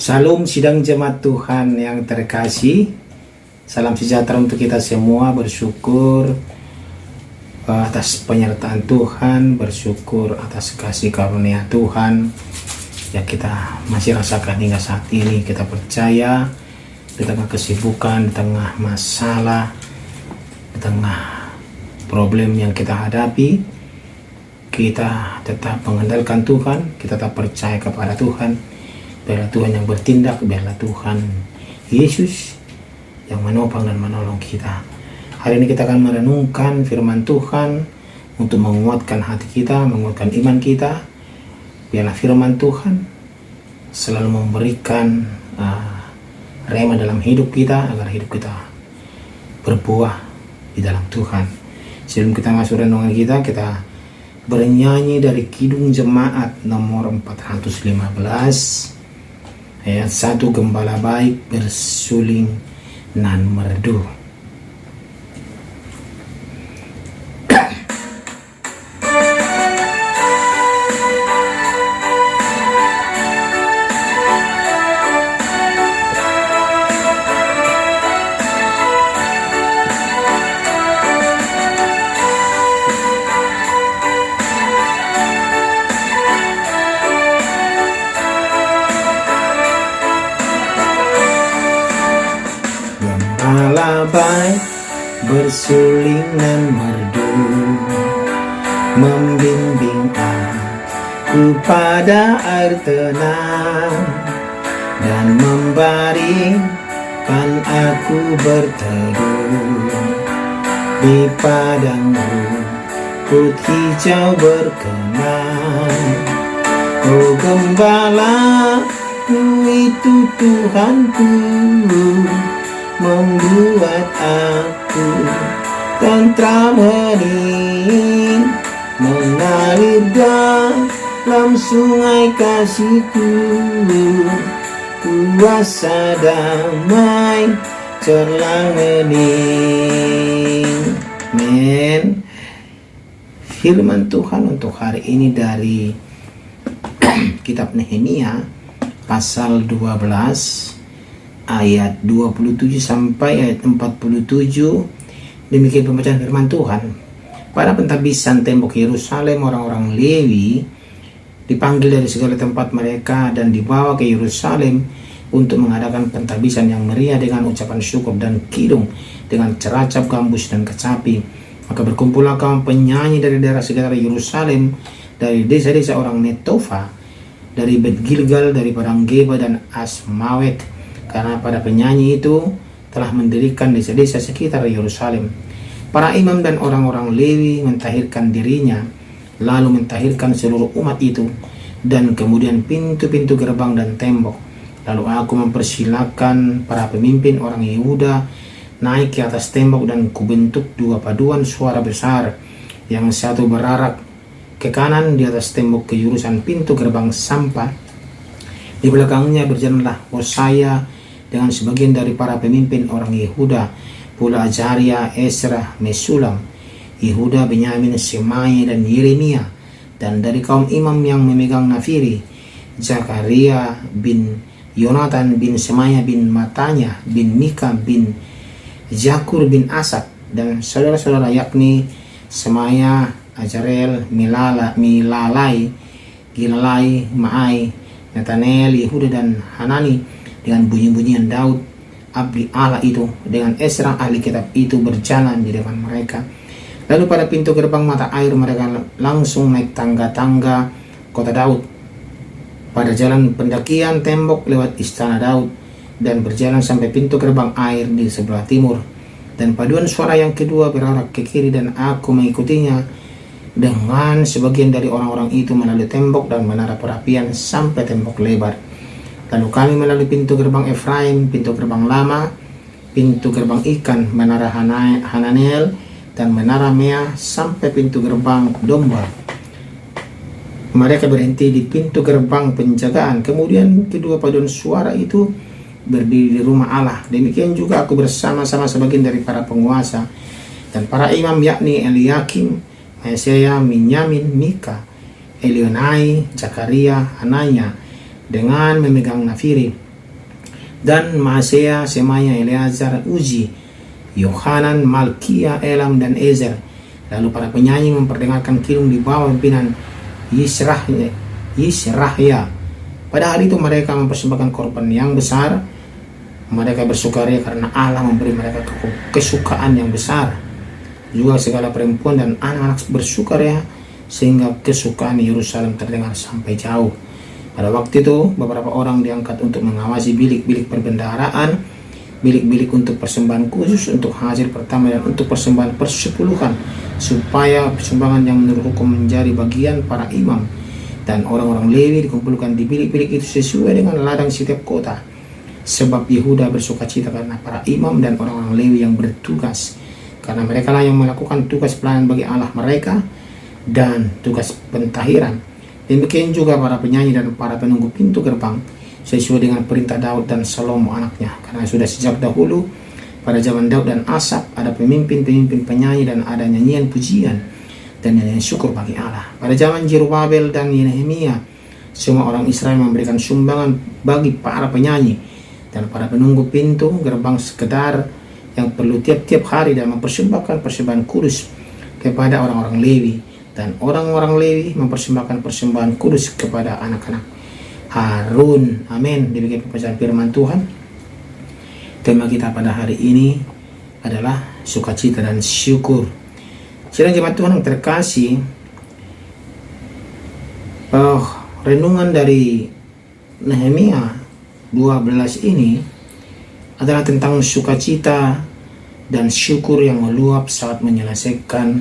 Salam sidang jemaat Tuhan yang terkasih. Salam sejahtera untuk kita semua. Bersyukur atas penyertaan Tuhan, bersyukur atas kasih karunia Tuhan yang kita masih rasakan hingga saat ini. Kita percaya di tengah kesibukan, di tengah masalah, di tengah problem yang kita hadapi, kita tetap mengandalkan Tuhan, kita tetap percaya kepada Tuhan. Biarlah Tuhan yang bertindak, biarlah Tuhan Yesus yang menopang dan menolong kita. Hari ini kita akan merenungkan firman Tuhan untuk menguatkan hati kita, menguatkan iman kita. Biarlah firman Tuhan selalu memberikan rema dalam hidup kita, agar hidup kita berbuah di dalam Tuhan. Sebelum kita masuk renungan kita bernyanyi dari Kidung Jemaat nomor 415. Ayat 1, gembala baik bersuling nan merdu. Gembala baik bersuling nan merdu, membimbing aku pada air tenang, dan membaringkan aku berteduh di padang rumput hijau berkenan. Oh gembala itu Tuhanku, membuat aku tentram hening, mengalir dalam sungai kasihku, kuasa damai cerlang hening. Amin. Firman Tuhan untuk hari ini dari kitab Nehemia pasal 12 ayat 27 sampai ayat 47. Demikian pembacaan firman Tuhan. Pada pentabisan tembok Yerusalem, orang-orang Lewi dipanggil dari segala tempat mereka dan dibawa ke Yerusalem untuk mengadakan pentabisan yang meriah dengan ucapan syukur dan kidung, dengan ceracap, gambus, dan kecapi. Maka berkumpullah kaum penyanyi dari daerah sekitar Yerusalem, dari desa-desa orang Netofa, dari Bet Gilgal, dari padang Geba dan Asmawet, karena pada penyanyi itu telah mendirikan desa-desa sekitar Yerusalem. Para imam dan orang-orang Lewi mentahirkan dirinya, lalu mentahirkan seluruh umat itu, dan kemudian pintu-pintu gerbang dan tembok. Lalu aku mempersilakan para pemimpin orang Yehuda naik ke atas tembok, dan kubentuk dua paduan suara besar, yang satu berarak ke kanan di atas tembok ke jurusan pintu gerbang sampah. Di belakangnya berjalanlah Hosea dengan sebagian dari para pemimpin orang Yehuda, pula Azaria, Esra, Mesulam, Yehuda, Benyamin, Semai, dan Yeremia. Dan dari kaum imam yang memegang nafiri, Zakaria bin Yonatan bin Semaya bin Matanya bin Mika bin Zakur bin Asad, dan saudara-saudara yakni Semaya, Azarel, Milalai, Gilalai, Maai, Nathanael, Yehuda, dan Hanani, dengan bunyi-bunyian Daud, abdi Allah itu, dengan Esra ahli kitab itu berjalan di depan mereka. Lalu pada pintu gerbang mata air mereka langsung naik tangga-tangga kota Daud, pada jalan pendakian tembok lewat istana Daud, dan berjalan sampai pintu gerbang air di sebelah timur. Dan paduan suara yang kedua berarak ke kiri, dan aku mengikutinya dengan sebagian dari orang-orang itu melalui tembok dan menara perapian sampai tembok lebar. Lalu kami melalui pintu gerbang Efraim, pintu gerbang lama, pintu gerbang ikan, menara Hananel, dan menara Mea sampai pintu gerbang domba. Mereka berhenti di pintu gerbang penjagaan. Kemudian kedua paduan suara itu berdiri di rumah Allah. Demikian juga aku bersama-sama sebagian dari para penguasa dan para imam, yakni Eliakim, Maseya, Minyamin, Mika, Elionai, Zakaria, Hananya, dengan memegang nafiri. dan Maasea, Semaya, Eleazar, Uzi, Yohanan, Malkia, Elam, dan Ezer. Lalu para penyanyi memperdengarkan kilung di bawah pimpinan Yisrahya. Pada hari itu mereka mempersembahkan korban yang besar. Mereka bersukaria karena Allah memberi mereka kesukaan yang besar. Juga segala perempuan dan anak-anak bersukaria sehingga kesukaan Yerusalem terdengar sampai jauh. Pada waktu itu beberapa orang diangkat untuk mengawasi bilik-bilik perbendaharaan, bilik-bilik untuk persembahan khusus, untuk hasil pertama, dan untuk persembahan persepuluhan, supaya persembahan yang menurut hukum menjadi bagian para imam. Dan orang-orang Lewi dikumpulkan di bilik-bilik itu sesuai dengan ladang setiap kota. Sebab Yehuda bersukacita karena para imam dan orang-orang Lewi yang bertugas, karena mereka lah yang melakukan tugas pelayanan bagi Allah mereka dan tugas pentahiran. Demikian juga para penyanyi dan para penunggu pintu gerbang, sesuai dengan perintah Daud dan Salomo anaknya. Karena sudah sejak dahulu pada zaman Daud dan Asap ada pemimpin-pemimpin penyanyi dan ada nyanyian pujian dan nyanyian syukur bagi Allah. Pada zaman Jerubabel dan Nehemia, semua orang Israel memberikan sumbangan bagi para penyanyi dan para penunggu pintu gerbang sekedar yang perlu tiap-tiap hari, dan mempersembahkan persembahan kudus kepada orang-orang Lewi. Dan orang-orang Lewi mempersembahkan persembahan kudus kepada anak-anak Harun. Amin. Demikian pembacaan firman Tuhan. Tema kita pada hari ini adalah sukacita dan syukur. Sidang jemaat Tuhan yang terkasih, renungan dari Nehemia 12 ini adalah tentang sukacita dan syukur yang meluap saat menyelesaikan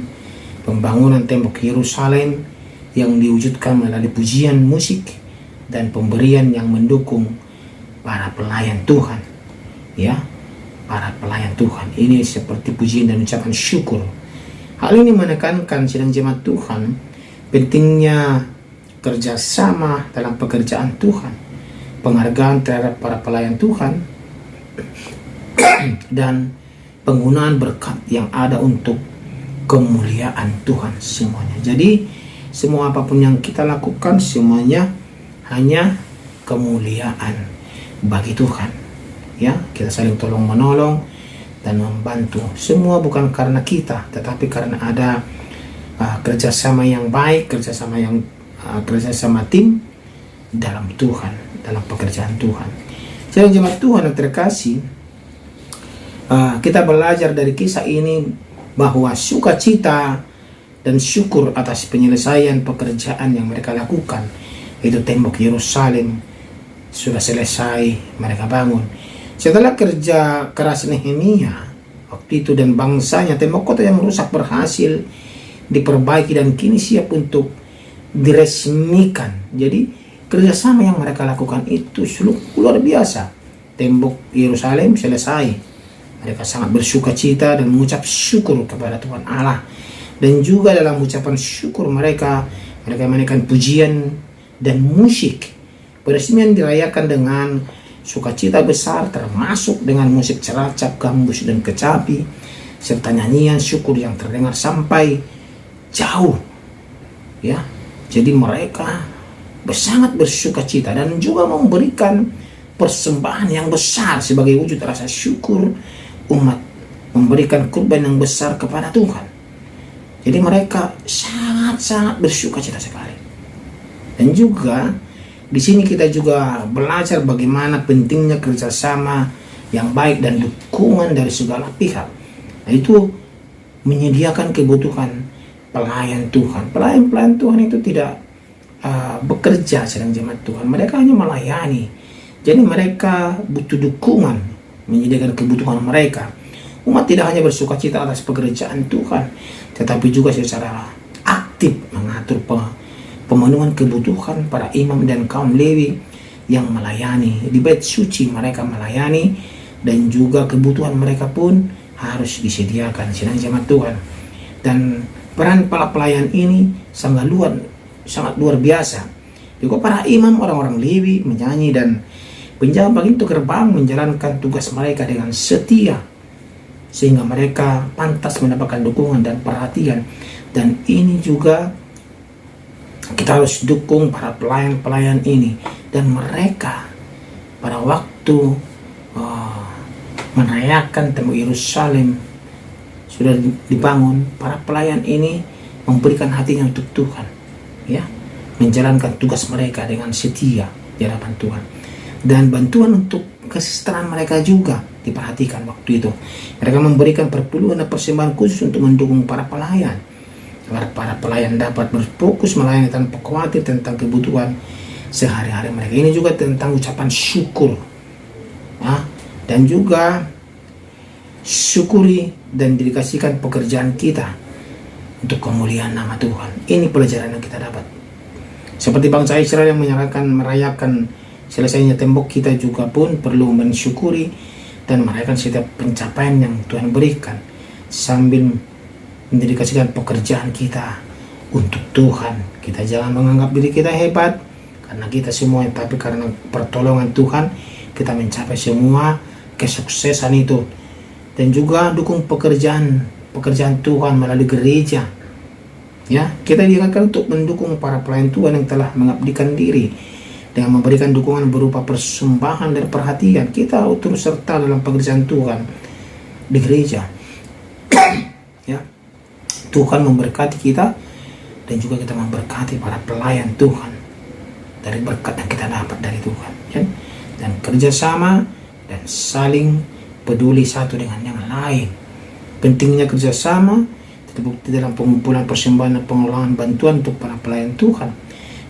pembangunan tembok Yerusalem yang diwujudkan melalui pujian musik dan pemberian yang mendukung para pelayan Tuhan. Ya, para pelayan Tuhan ini seperti pujian dan ucapan syukur. Hal ini menekankan sidang jemaat Tuhan pentingnya kerjasama dalam pekerjaan Tuhan, penghargaan terhadap para pelayan Tuhan, dan penggunaan berkat yang ada untuk kemuliaan Tuhan semuanya. Jadi semua apapun yang kita lakukan semuanya hanya kemuliaan bagi Tuhan. Ya, kita saling tolong menolong dan membantu. Semua bukan karena kita, tetapi karena ada kerjasama yang baik, kerjasama tim dalam Tuhan, dalam pekerjaan Tuhan. Jadi jemaat Tuhan yang terkasih, kita belajar dari kisah ini bahwa sukacita dan syukur atas penyelesaian pekerjaan yang mereka lakukan, itu tembok Yerusalem sudah selesai mereka bangun. Setelah kerja keras Nehemia waktu itu dan bangsanya, tembok kota yang rusak berhasil diperbaiki dan kini siap untuk diresmikan. Jadi kerjasama yang mereka lakukan itu luar biasa. Tembok Yerusalem selesai. Mereka sangat bersukacita dan mengucap syukur kepada Tuhan Allah. Dan juga dalam ucapan syukur mereka menaikkan pujian dan musik. Peresmian dirayakan dengan sukacita besar, termasuk dengan musik ceracap, gambus, dan kecapi, serta nyanyian syukur yang terdengar sampai jauh. Ya, jadi mereka sangat bersukacita dan juga memberikan persembahan yang besar sebagai wujud rasa syukur. Umat memberikan kurban yang besar kepada Tuhan. Jadi mereka sangat-sangat bersukacita sekali. Dan juga di sini kita juga belajar bagaimana pentingnya kerjasama yang baik dan dukungan dari segala pihak. Nah, itu menyediakan kebutuhan pelayan Tuhan. Pelayan Tuhan itu tidak bekerja sedang jemaat Tuhan. Mereka hanya melayani. Jadi mereka butuh dukungan, menyediakan kebutuhan mereka. Umat tidak hanya bersukacita atas pekerjaan Tuhan, tetapi juga secara aktif mengatur pemenuhan kebutuhan para imam dan kaum Lewi yang melayani. Di bait suci mereka melayani, dan juga kebutuhan mereka pun harus disediakan sidang jemaat Tuhan. Dan peran para pelayan ini sangat luar biasa. Juga para imam, orang-orang Lewi menyanyi, dan penjaga pintu gerbang menjalankan tugas mereka dengan setia, sehingga mereka pantas mendapatkan dukungan dan perhatian. Dan ini juga kita harus dukung para pelayan-pelayan ini. Dan mereka pada waktu merayakan tembok Yerusalem sudah dibangun, para pelayan ini memberikan hatinya untuk Tuhan, ya, menjalankan tugas mereka dengan setia di hadapan Tuhan. Dan bantuan untuk kesejahteraan mereka juga diperhatikan waktu itu. Mereka memberikan perpuluhan dan persembahan khusus untuk mendukung para pelayan, agar para pelayan dapat berfokus melayani tanpa khawatir tentang kebutuhan sehari-hari mereka. Ini juga tentang ucapan syukur, dan juga syukuri dan dedikasikan pekerjaan kita untuk kemuliaan nama Tuhan. Ini pelajaran yang kita dapat. Seperti bangsa Israel yang merayakan selesainya tembok, kita juga pun perlu mensyukuri dan merayakan setiap pencapaian yang Tuhan berikan sambil mendedikasikan pekerjaan kita untuk Tuhan. Kita jangan menganggap diri kita hebat karena kita semua, tapi karena pertolongan Tuhan kita mencapai semua kesuksesan itu. Dan juga dukung pekerjaan Tuhan melalui gereja. Ya, kita diingatkan untuk mendukung para pelayan Tuhan yang telah mengabdikan diri dengan memberikan dukungan berupa persembahan dan perhatian. Kita turut serta dalam pekerjaan Tuhan di gereja. Ya, Tuhan memberkati kita dan juga kita memberkati para pelayan Tuhan dari berkat yang kita dapat dari Tuhan. Ya? Dan kerjasama dan saling peduli satu dengan yang lain. Pentingnya kerjasama terbukti dalam pengumpulan persembahan dan pengelolaan bantuan untuk para pelayan Tuhan,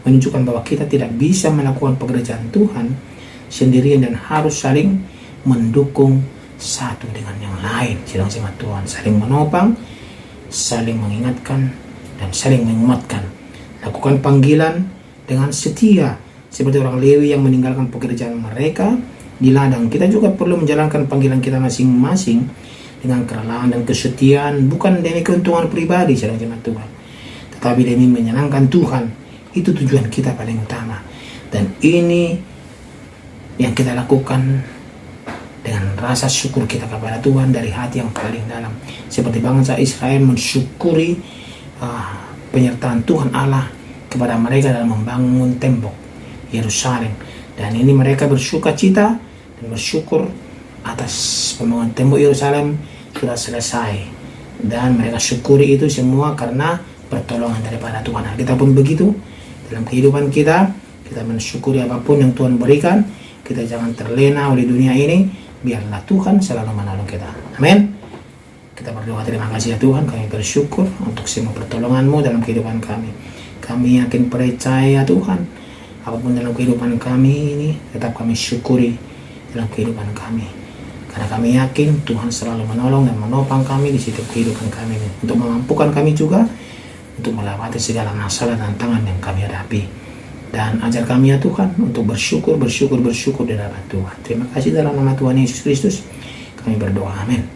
menunjukkan bahwa kita tidak bisa melakukan pekerjaan Tuhan sendirian dan harus saling mendukung satu dengan yang lain. Sidang jemaat Tuhan, saling menopang, saling mengingatkan, dan saling menguatkan. Lakukan panggilan dengan setia seperti orang Lewi yang meninggalkan pekerjaan mereka di ladang. Kita juga perlu menjalankan panggilan kita masing-masing dengan kerelawan dan kesetiaan, bukan demi keuntungan pribadi, sedang jemaat Tuhan, tetapi demi menyenangkan Tuhan. Itu tujuan kita paling utama, dan ini yang kita lakukan dengan rasa syukur kita kepada Tuhan dari hati yang paling dalam, seperti bangsa Israel mensyukuri penyertaan Tuhan Allah kepada mereka dalam membangun tembok Yerusalem. Dan ini mereka bersuka cita dan bersyukur atas pembangunan tembok Yerusalem sudah selesai, dan mereka syukuri itu semua karena pertolongan daripada Tuhan. Kita pun begitu dalam kehidupan kita, kita mensyukuri apapun yang Tuhan berikan. Kita jangan terlena oleh dunia ini, biarlah Tuhan selalu menolong kita. Amin. Kita berdoa, terima kasih ya Tuhan, kami bersyukur untuk semua pertolongan-Mu dalam kehidupan kami. Kami yakin percaya Tuhan, apapun dalam kehidupan kami ini, tetap kami syukuri dalam kehidupan kami. Karena kami yakin Tuhan selalu menolong dan menopang kami di setiap kehidupan kami ini, untuk memampukan kami juga untuk melewati segala masalah dan tantangan yang kami hadapi. Dan ajar kami ya Tuhan untuk bersyukur di hadapan Tuhan. Terima kasih dalam nama Tuhan Yesus Kristus kami berdoa, amin.